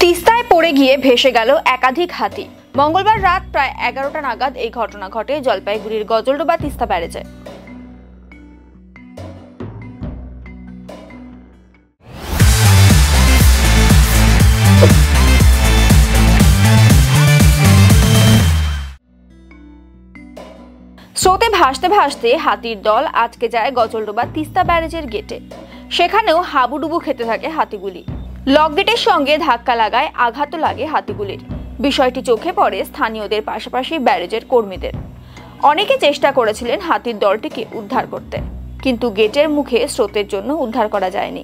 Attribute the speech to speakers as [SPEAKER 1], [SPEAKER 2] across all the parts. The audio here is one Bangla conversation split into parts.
[SPEAKER 1] তিস্তায় পড়ে গিয়ে ভেসে গেল একাধিক হাতি। মঙ্গলবার রাত প্রায় 11টা নাগাদ এই ঘটনা ঘটে জলপাইগুড়ির গজলডোবা তিস্তা ব্যারেজে। স্রোতে ভাসতে ভাসতে হাতির দল আটকে যায় গজলডোবা তিস্তা ব্যারেজের গেটে। সেখানেও হাবুডুবু খেতে থাকে হাতিগুলি। লক গেটের সঙ্গে ধাক্কা লাগায় আঘাতও লাগে হাতিগুলির। বিষয়টি চোখে পড়ে স্থানীয়দের পাশাপাশি ব্যারেজের কর্মীদের। অনেকে চেষ্টা করেছিলেন হাতির দলটিকে উদ্ধার করতে, কিন্তু গেটের মুখে স্রোতের জন্য উদ্ধার করা যায়নি।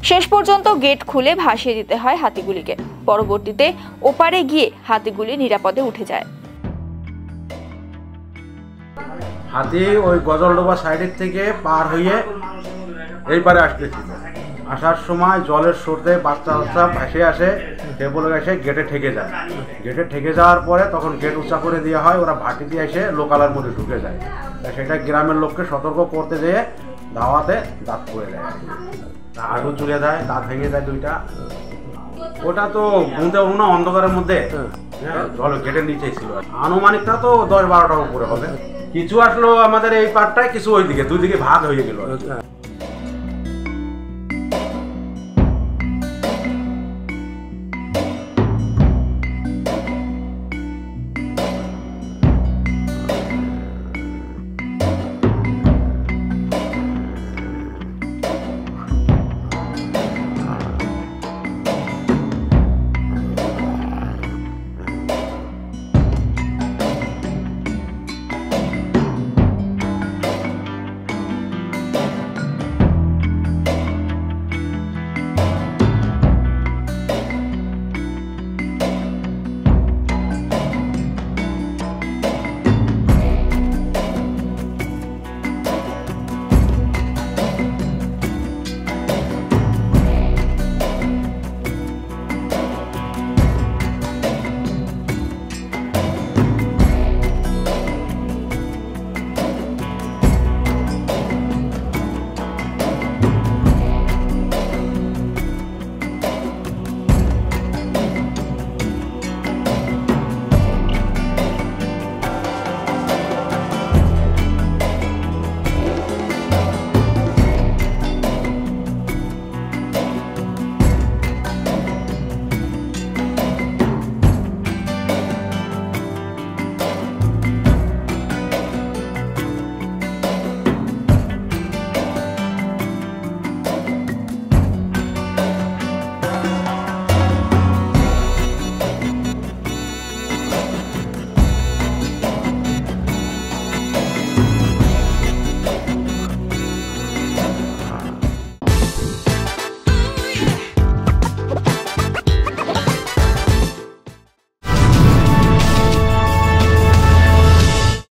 [SPEAKER 1] শেষ পর্যন্ত গেট খুলে ভাসিয়ে দিতে হয় হাতিগুলিকে। পরবর্তীতে ওপারে গিয়ে হাতিগুলি নিরাপদে উঠে যায়।
[SPEAKER 2] হাতি ওই গজলডোবা সাইডের থেকে পার হয়ে এই পারে আসতেছিল। আসার সময় জলের স্রোতে বাচ্চা ভেসে আসে, টেবলে এসে গেটে ঠেকে যায়। গেটে ঠেকে যাওয়ার পরে তখন গেট উঁচা করে দেওয়া হয়, ওরা ভাটি দিয়ে এসে লোকালয়ের মধ্যে ঢুকে যায়। সেটা গ্রামের লোককে সতর্ক করতে যেয়ে ধাওয়াতে দাঁত পড়ে যায়, হাঁটু চুলে দেয়, দাঁত ভেঙে যায় দুইটা। ওটা তো গুনতে পারবো না, অন্ধকারের মধ্যে জল গেটের নিচেই ছিল। আনুমানিকটা তো 10-12টার উপরে হবে। কিছু আসলো আমাদের এই পার্টটায়, কিছু ওই দিকে, দুই দিকে ভাগ হয়ে গেল।